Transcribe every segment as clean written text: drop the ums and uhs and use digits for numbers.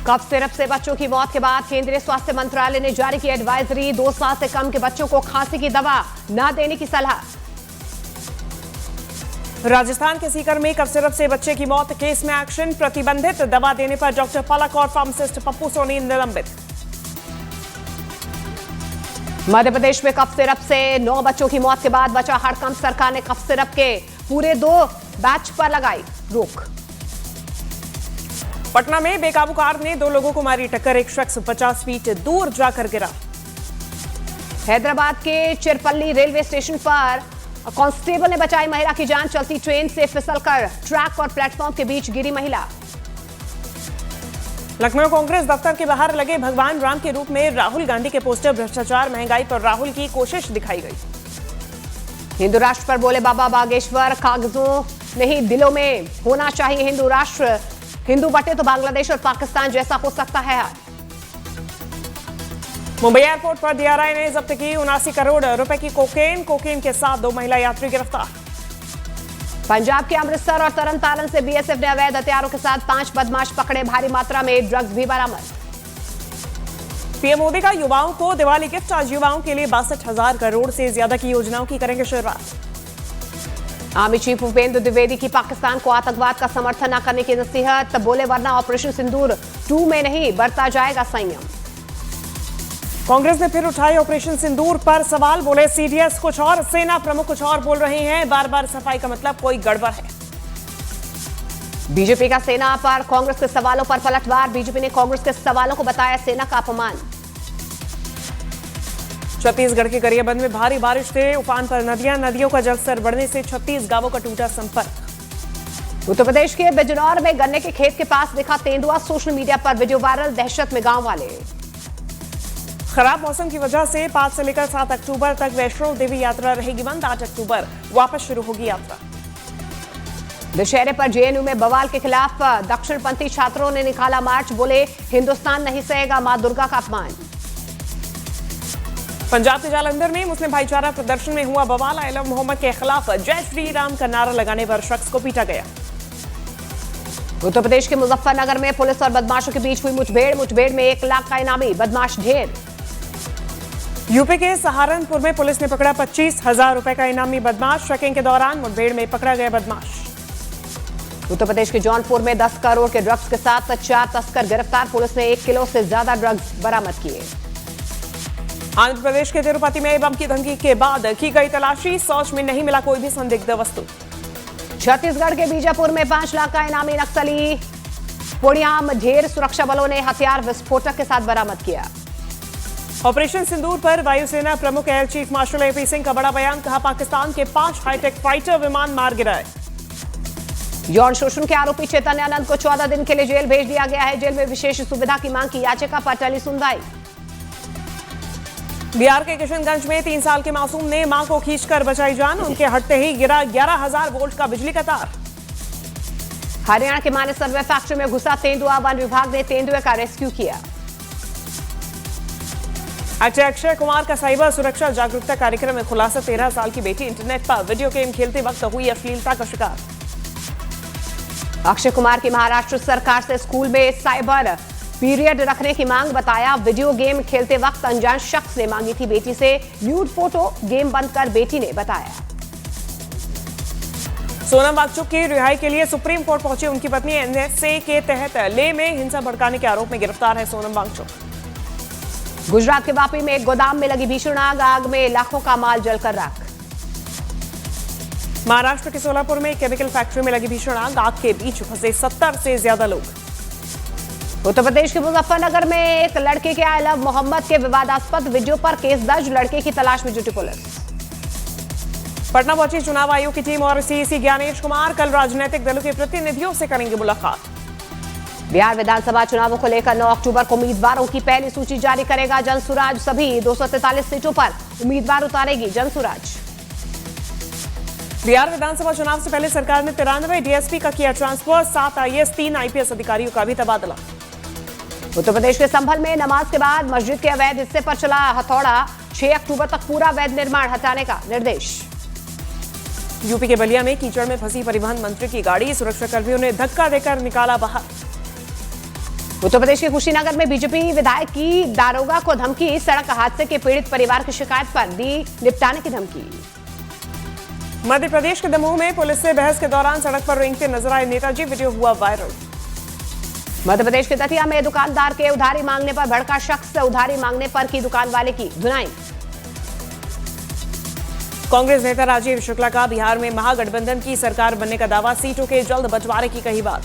Cough syrup से बच्चों की मौत के बाद केंद्रीय स्वास्थ्य मंत्रालय ने जारी की एडवाइजरी। 2 साल से कम के बच्चों को खांसी की दवा न देने की सलाह। राजस्थान के सीकर में कफ सिरप से बच्चे की मौत केस में एक्शन। प्रतिबंधित दवा देने पर डॉक्टर पलक और फार्मासिस्ट पप्पू सोनी निलंबित। मध्य प्रदेश में कफ सिरप से 9 बच्चों की मौत के बाद बचा हड़कंप। सरकार ने कफ सिरप के पूरे 2 बैच पर लगाई रोक। पटना में बेकाबू कार ने 2 लोगों को मारी टक्कर। एक शख्स 50 फीट दूर जाकर गिरा। हैदराबाद के चिरपल्ली रेलवे स्टेशन पर कांस्टेबल ने बचाई महिला की जान। चलती ट्रेन से फिसलकर ट्रैक और प्लेटफॉर्म के बीच गिरी महिला। लखनऊ कांग्रेस दफ्तर के बाहर लगे भगवान राम के रूप में राहुल गांधी के पोस्टर। भ्रष्टाचार महंगाई पर राहुल की कोशिश दिखाई गई। हिंदू राष्ट्र पर बोले बाबा बागेश्वर, कागजों नहीं दिलों में होना चाहिए हिंदू राष्ट्र। हिंदू बटे तो बांग्लादेश और पाकिस्तान जैसा हो सकता है। मुंबई एयरपोर्ट पर डीआरआई ने जब्त की 79 करोड़ रुपए की कोकेन के साथ 2 महिला यात्री गिरफ्तार। पंजाब के अमृतसर और तरनतारन से बीएसएफ ने अवैध हथियारों के साथ 5 बदमाश पकड़े। भारी मात्रा में ड्रग्स भी बरामद। पीएम मोदी का युवाओं को दिवाली गिफ्ट। आज युवाओं के लिए 62,000 करोड़ से ज्यादा की योजनाओं की करेंगे शुरुआत। आर्मी चीफ उपेंद्र द्विवेदी की पाकिस्तान को आतंकवाद का समर्थन न करने की नसीहत। बोले वरना ऑपरेशन सिंदूर 2 में नहीं बरता जाएगा संयम। कांग्रेस ने फिर उठाए ऑपरेशन सिंदूर पर सवाल। बोले सीडीएस कुछ और, सेना प्रमुख कुछ और बोल रहे हैं। बार बार सफाई का मतलब कोई गड़बड़ है। बीजेपी का सेना पर कांग्रेस के सवालों पर पलटवार। बीजेपी ने कांग्रेस के सवालों को बताया सेना का अपमान। छत्तीसगढ़ के गरियाबंद में भारी बारिश से उफान पर नदियों का जलस्तर बढ़ने से 36 गांवों का टूटा संपर्क। उत्तर प्रदेश के बिजनौर में गन्ने के खेत के पास दिखा तेंदुआ। सोशल मीडिया पर वीडियो वायरल। दहशत में गांव वाले। खराब मौसम की वजह से 5 से लेकर 7 अक्टूबर तक वैष्णो देवी यात्रा रहेगी बंद। 8 अक्टूबर वापस शुरू होगी यात्रा। दशहरे पर जेएनयू में बवाल के खिलाफ दक्षिणपंथी छात्रों ने निकाला मार्च। बोले हिंदुस्तान नहीं सहेगा मां दुर्गा का अपमान। पंजाब के जालंधर में मुस्लिम भाईचारा प्रदर्शन में हुआ बवाल। आलम मोहम्मद के खिलाफ जय श्री राम का नारा लगाने पर शख्स को पीटा गया। उत्तर प्रदेश के मुजफ्फरनगर में पुलिस और बदमाशों के बीच हुई मुठभेड़ में 1 लाख का इनामी। बदमाश ढेर। यूपी के सहारनपुर में पुलिस ने पकड़ा 25,000 रुपए का इनामी बदमाश। चेकिंग के दौरान मुठभेड़ में पकड़ा गया बदमाश। उत्तर प्रदेश के जौनपुर में 10 करोड़ के ड्रग्स के साथ 4 तस्कर गिरफ्तार। पुलिस ने 1 किलो से ज्यादा ड्रग्स बरामद किए। आंध्र प्रदेश के तिरुपति में बम की धमकी के बाद की गई तलाशी। शौच में नहीं मिला कोई भी संदिग्ध वस्तु। छत्तीसगढ़ के बीजापुर में 5 लाख का इनामी नक्सली पुणियाम ढेर सुरक्षा बलों ने हथियार विस्फोटक के साथ बरामद किया। ऑपरेशन सिंदूर पर वायुसेना प्रमुख air chief marshal AP Singh का बड़ा बयान। कहा पाकिस्तान के 5 हाईटेक फाइटर विमान मार गिराए। यौन शोषण के आरोपी चैतन्य आनंद को 14 दिन के लिए जेल भेज दिया गया है। जेल में विशेष सुविधा की मांग की याचिका पर टली सुनवाई। बिहार के किशनगंज में 3 साल के मासूम ने मां को खींचकर बचाई जान। उनके हटते ही गिरा 11,000 वोल्ट का बिजली का तार। हरियाणा के माने सर्वे फैक्ट्री में घुसा तेंदुआ। वन विभाग ने तेंदुए का रेस्क्यू किया। अक्षय कुमार का साइबर सुरक्षा जागरूकता कार्यक्रम में खुलासा। 13 साल की बेटी इंटरनेट पर वीडियो गेम खेलते वक्त हुई अश्लीलता का शिकार। अक्षय कुमार की महाराष्ट्र सरकार से स्कूल में साइबर पीरियड रखने की मांग। बताया वीडियो गेम खेलते वक्त अनजान शख्स ने मांगी थी बेटी से न्यूड फोटो। गेम बंद कर बेटी ने बताया। सोनम वांगचुक की रिहाई के लिए सुप्रीम कोर्ट पहुंची उनकी पत्नी। एनएसए के तहत लेह में हिंसा भड़काने के आरोप में गिरफ्तार है सोनम वांगचुक। गुजरात के वापी में एक गोदाम में लगी भीषण आग। आग में लाखों का माल जलकर राख। महाराष्ट्र के सोलापुर में केमिकल फैक्ट्री में लगी भीषण आग। आग के बीच फंसे 70 से ज्यादा लोग। उत्तर प्रदेश के मुजफ्फरनगर में एक लड़के के आलम मोहम्मद के विवादास्पद वीडियो पर केस दर्ज। लड़के की तलाश में जुटी पुलिस। पटना पहुंची चुनाव आयोग की टीम और सीईसी ज्ञानेश कुमार कल राजनीतिक दलों के प्रतिनिधियों से करेंगे मुलाकात। बिहार विधानसभा चुनावों को लेकर 9 अक्टूबर को उम्मीदवारों की पहली सूची जारी करेगा जनसुराज। सभी 243 सीटों पर उम्मीदवार उतारेगी जनसुराज। बिहार विधानसभा चुनाव से पहले सरकार ने 93 डीएसपी का किया ट्रांसफर। 7 आईएएस 3 आईपीएस अधिकारियों का भी तबादला। उत्तर प्रदेश के संभल में नमाज के बाद मस्जिद के अवैध हिस्से पर चला हथौड़ा। 6 अक्टूबर तक पूरा अवैध निर्माण हटाने का निर्देश। यूपी के बलिया में कीचड़ में फंसी परिवहन मंत्री की गाड़ी। सुरक्षा कर्मियों ने धक्का देकर निकाला बाहर। उत्तर प्रदेश के कुशीनगर में बीजेपी विधायक की दारोगा को धमकी, सड़क हादसे के पीड़ित परिवार की शिकायत पर दी निपटाने की धमकी। मध्य प्रदेश के दमोह में पुलिस से बहस के दौरान सड़क पर रेंगते नजर आए नेताजी, वीडियो हुआ वायरल। मध्य प्रदेश के दतिया में दुकानदार के उधारी मांगने पर भड़का शख्स, उधारी मांगने पर की दुकान वाले की धुनाई। कांग्रेस नेता राजीव शुक्ला का बिहार में महागठबंधन की सरकार बनने का दावा, सीटों के जल्द बंटवारे की कही बात।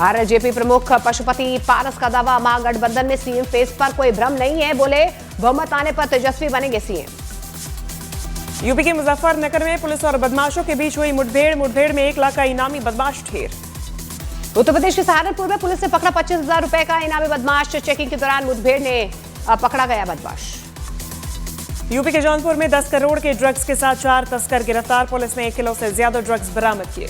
आरजेपी प्रमुख पशुपति पारस का दावा, महागठबंधन में सीएम फेस पर कोई भ्रम नहीं है, बोले बहुमत आने पर तेजस्वी बनेंगे सीएम। यूपी के मुजफ्फरनगर में पुलिस और बदमाशों के बीच हुई मुठभेड़ में 1 लाख का इनामी बदमाश ढेर। उत्तर प्रदेश के सहारनपुर में पुलिस ने पकड़ा 25,000 रुपए का इनामी बदमाश, चेकिंग के दौरान मुठभेड़ में पकड़ा गया बदमाश। यूपी के जौनपुर में 10 करोड़ के ड्रग्स के साथ 4 तस्कर गिरफ्तार, पुलिस ने 1 किलो से ज्यादा ड्रग्स बरामद किए।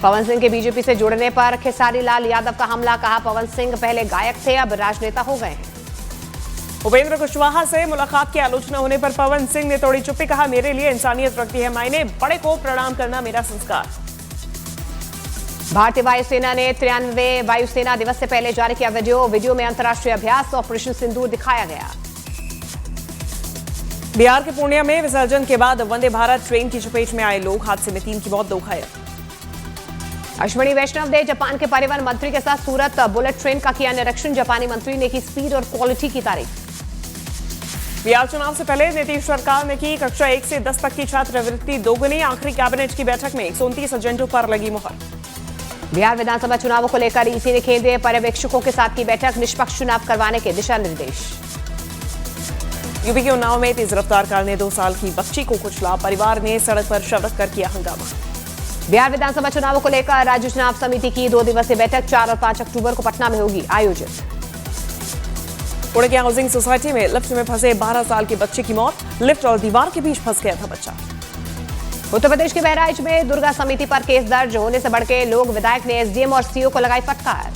पवन सिंह के बीजेपी से जुड़ने पर खेसारी लाल यादव का हमला, कहा पवन सिंह पहले गायक थे अब राजनेता हो गए हैं। उपेंद्र कुशवाहा से मुलाकात की आलोचना होने पर पवन सिंह ने तोड़ी चुप्पी, कहा मेरे लिए इंसानियत रखती है मायने, बड़े को प्रणाम करना मेरा संस्कार। भारतीय वायुसेना ने 93वें वायुसेना दिवस से पहले जारी किया वीडियो में अंतर्राष्ट्रीय अभ्यास ऑपरेशन सिंदूर दिखाया गया। बिहार के पूर्णिया में विसर्जन के बाद वंदे भारत ट्रेन की चपेट में आए लोग, हादसे में 3 की मौत, 2 घायल। अश्विनी वैष्णव ने जापान के परिवहन मंत्री के साथ सूरत बुलेट ट्रेन का किया निरीक्षण, जापानी मंत्री ने की स्पीड और क्वालिटी की तारीफ। बिहार चुनाव से पहले नीतीश सरकार ने की कक्षा 1 से 10 तक की छात्रवृत्ति दोगुनी, आखिरी कैबिनेट की बैठक में 129 एजेंडों पर लगी मुहर। बिहार विधानसभा चुनावों को लेकर ईसी ने केंद्रीय पर्यवेक्षकों के साथ की बैठक, निष्पक्ष चुनाव करवाने के दिशा निर्देश। यूपी के उन्नाव में तेज रफ्तार कार ने 2 साल की बच्ची को कुचला, परिवार ने सड़क पर शव रखकर किया हंगामा। बिहार विधानसभा चुनावों को लेकर राज्य चुनाव समिति की 2 दिवसीय बैठक 4 और 5 अक्टूबर को पटना में होगी आयोजित। पुणे की हाउसिंग सोसाइटी में लिफ्ट में फंसे 12 साल के बच्चे की मौत, लिफ्ट और दीवार के बीच फंस गया था बच्चा। उत्तर प्रदेश के बहराइच में दुर्गा समिति पर केस दर्ज होने से भड़के लोग, विधायक ने एसडीएम और सीओ को लगाई फटकार।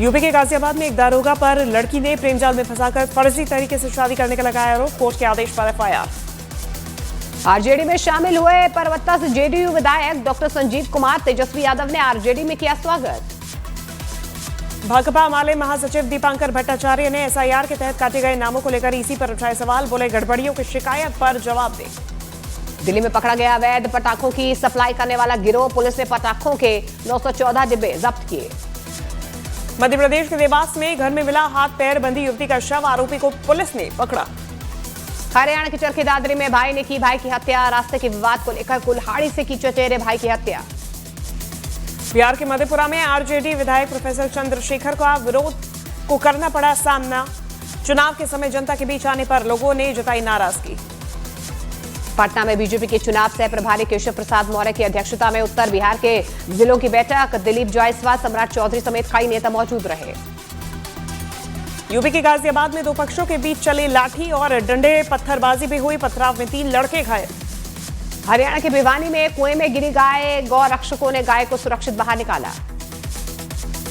यूपी के गाजियाबाद में एक दारोगा पर लड़की ने प्रेम जाल में फंसाकर फर्जी तरीके से शादी करने का लगाया आरोप, कोर्ट के आदेश पर एफआईआर। आरजेडी में शामिल हुए परवत्ता से जेडीयू विधायक डॉक्टर संजीव कुमार, तेजस्वी यादव ने आरजेडी में किया स्वागत। भाकपा माले महासचिव दीपांकर भट्टाचार्य ने एसआईआर के तहत काटे गए नामों को लेकर ईसी पर उठाए सवाल, बोले गड़बड़ियों की शिकायत पर जवाब दें। दिल्ली में पकड़ा गया अवैध पटाखों की सप्लाई करने वाला गिरोह, पुलिस ने पटाखों के 914 डिब्बे जब्त किए। मध्य प्रदेश के देवास में घर में मिला हाथ पैर बंधी युवती का शव, आरोपी को पुलिस ने पकड़ा। हरियाणा के चरखी दादरी में भाई ने की भाई की हत्या, रास्ते के विवाद को लेकर कुल्हाड़ी से की चचेरे भाई की हत्या। बिहार के मधेपुरा में आरजेडी विधायक प्रोफेसर चंद्रशेखर का विरोध को करना पड़ा सामना, चुनाव के समय जनता के बीच आने पर लोगों ने जताई नाराजगी। पटना में बीजेपी के चुनाव सह प्रभारी केशव प्रसाद मौर्य की अध्यक्षता में उत्तर बिहार के जिलों की बैठक, दिलीप जायसवाल, सम्राट चौधरी समेत कई नेता मौजूद रहे। यूपी के गाजियाबाद में 2 पक्षों के बीच चले लाठी और डंडे पत्थरबाजी भी हुई, पथराव में 3 लड़के घायल। हरियाणा के भिवानी में कुएं में गिरी गाय, गौ रक्षकों ने गाय को सुरक्षित बाहर निकाला।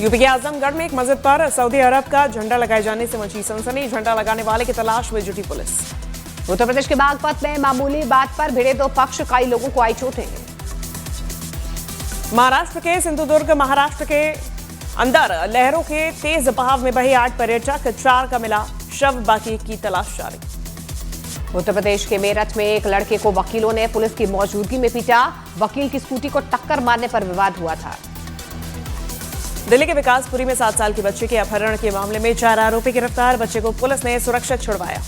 यूपी के आजमगढ़ में एक मस्जिद पर सऊदी अरब का झंडा लगाए जाने से मची सनसनी, झंडा लगाने वाले की तलाश में जुटी पुलिस। उत्तर प्रदेश के बागपत में मामूली बात पर भिड़े 2 पक्ष, कई लोगों को आई चोटें। महाराष्ट्र के सिंधुदुर्ग, महाराष्ट्र के अंदर लहरों के तेज बहाव में बहे 8 पर्यटक, 4 का मिला शव, बाकी की तलाश जारी। उत्तर प्रदेश के मेरठ में एक लड़के को वकीलों ने पुलिस की मौजूदगी में पीटा, वकील की स्कूटी को टक्कर मारने पर विवाद हुआ था। दिल्ली के विकासपुरी में 7 साल के बच्चे के अपहरण के मामले में 4 आरोपी गिरफ्तार, बच्चे को पुलिस ने सुरक्षित छुड़वाया।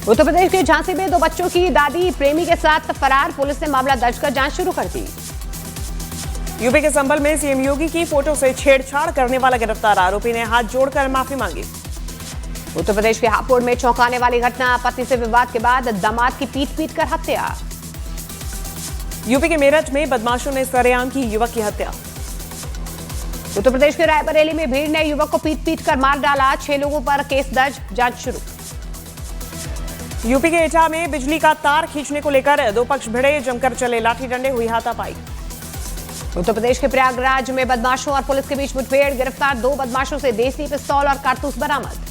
उत्तर प्रदेश के झांसी में 2 बच्चों की दादी प्रेमी के साथ फरार, पुलिस ने मामला दर्ज कर जांच शुरू कर दी। यूपी के संभल में सीएम योगी की फोटो से छेड़छाड़ करने वाला गिरफ्तार, आरोपी ने हाथ जोड़कर माफी मांगी। उत्तर प्रदेश के हापुड़ में चौंकाने वाली घटना, पति से विवाद के बाद दामाद की पीट कर हत्या। यूपी के मेरठ में बदमाशों ने सरेआम की युवक की हत्या। उत्तर प्रदेश के रायबरेली में भीड़ ने युवक को पीट कर मार डाला, 6 लोगों पर केस दर्ज, जांच शुरू। यूपी के एटा में बिजली का तार खींचने को लेकर 2 पक्ष भिड़े, जमकर चले लाठी डंडे, हुई हाथापाई। उत्तर प्रदेश के प्रयागराज में बदमाशों और पुलिस के बीच मुठभेड़, गिरफ्तार 2 बदमाशों से देसी पिस्तौल और कारतूस बरामद।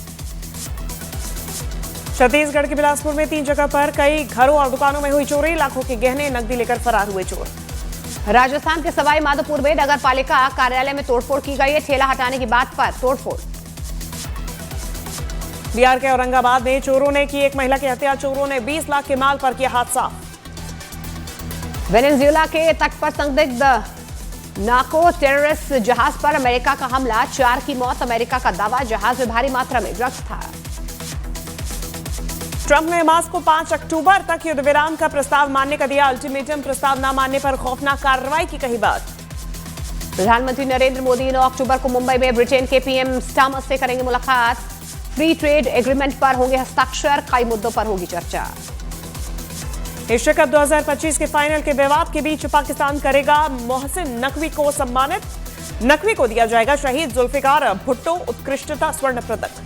छत्तीसगढ़ के बिलासपुर में 3 जगह पर कई घरों और दुकानों में हुई चोरी, लाखों के गहने नकदी लेकर फरार हुए चोर। राजस्थान के सवाई माधोपुर में नगर पालिका कार्यालय में तोड़फोड़ की गई है। ठेला हटाने की बात पर तोड़फोड़। बिहार के औरंगाबाद में चोरों ने की एक महिला की हत्या। चोरों ने 20 लाख के माल पर किया हादसा। वेनेजुएला के तट पर संदिग्ध नार्को टेररिस्ट जहाज पर अमेरिका का हमला। 4 की मौत। अमेरिका का दावा, जहाज में भारी मात्रा में ड्रग्स था। ट्रंप ने हमास को 5 अक्टूबर तक युद्ध विराम का प्रस्ताव मानने का दिया अल्टीमेटम। प्रस्ताव न मानने पर खौफनाक कार्रवाई की कही बात। प्रधानमंत्री नरेंद्र मोदी 9 अक्टूबर को मुंबई में ब्रिटेन के पीएम स्टामर से करेंगे मुलाकात। फ्री ट्रेड एग्रीमेंट पर होंगे हस्ताक्षर। कई मुद्दों पर होगी चर्चा। एशिया कप 2025 के फाइनल के विवाद के बीच पाकिस्तान करेगा मोहसिन नकवी को सम्मानित। नकवी को दिया जाएगा शहीद जुल्फिकार भुट्टो उत्कृष्टता स्वर्ण पदक।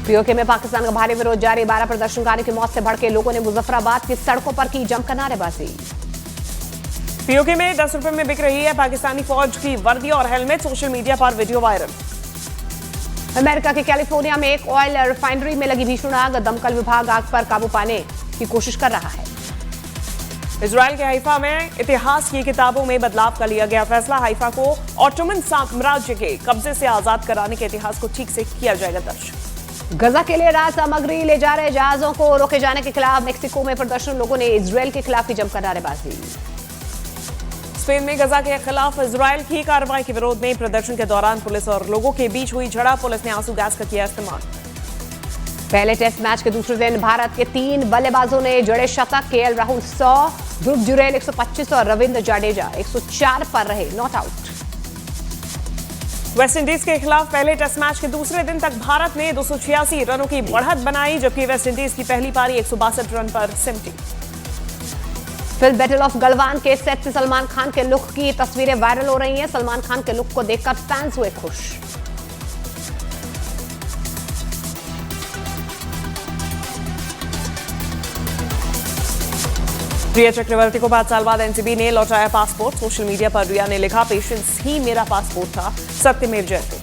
पीओके में पाकिस्तान का भारी विरोध जारी। 12 प्रदर्शनकारियों की मौत से भड़के लोगों ने मुजफ्फराबाद की सड़कों पर की जमकर नारेबाजी। पीओके में 10 रुपए में बिक रही है पाकिस्तानी फौज की वर्दी और हेलमेट। सोशल मीडिया पर वीडियो वायरल। अमेरिका के कैलिफोर्निया में एक ऑयल रिफाइनरी में लगी भीषण आग। दमकल विभाग आग पर काबू पाने की कोशिश कर रहा है। इजराइल के हाइफा में इतिहास की किताबों में बदलाव का लिया गया फैसला। हाइफा को ऑटोमन साम्राज्य के कब्जे से आजाद कराने के इतिहास को ठीक से किया जाएगा दर्ज। गजा के लिए राहत सामग्री ले जा रहे जहाजों को रोके जाने के खिलाफ मेक्सिको में प्रदर्शन। लोगों ने इजराइल के खिलाफ की जमकर नारेबाजी। स्पेन में गजा के खिलाफ इजराइल की कार्रवाई के विरोध में प्रदर्शन के दौरान पुलिस और लोगों के बीच हुई झड़प। पुलिस ने आंसू गैस का किया इस्तेमाल। पहले टेस्ट मैच के दूसरे दिन भारत के 3 बल्लेबाजों ने जड़े शतक। केएल राहुल 100, ध्रुव जुरैल 125 और रविंद्र जडेजा 104 पर रहे नॉट आउट। वेस्टइंडीज के खिलाफ पहले टेस्ट मैच के दूसरे दिन तक भारत ने 286 रनों की बढ़त बनाई, जबकि वेस्टइंडीज की पहली पारी 162 रन पर सिमटी। फिल्म बैटल ऑफ गलवान के सेट से सलमान खान के लुक की तस्वीरें वायरल हो रही हैं। सलमान खान के लुक को देखकर फैंस हुए खुश। प्रिया चक्रवर्ती को 5 साल बाद एनसीबी ने लौटाया पासपोर्ट। सोशल मीडिया पर रिया ने लिखा, पेशेंस ही मेरा पासपोर्ट था, सत्यमेव जयते।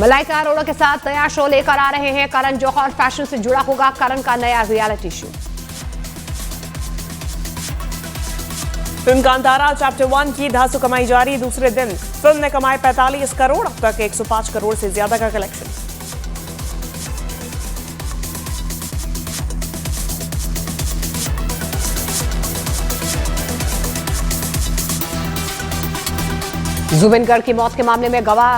मलाइका अरोड़ा के साथ नया शो लेकर आ रहे हैं करण जौहर। फैशन से जुड़ा होगा करण का नया reality show. Film Kantara chapter 1 की धांसू कमाई जारी। दूसरे दिन फिल्म ने कमाए 45 करोड़। अब तक 105 करोड़ से ज्यादा का कलेक्शन। जुबिन की मौत के मामले में गवाह,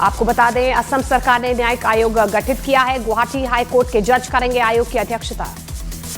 आपको बता दें, असम सरकार ने न्यायिक आयोग गठित किया है। गुवाहाटी हाई कोर्ट के जज करेंगे आयोग की अध्यक्षता।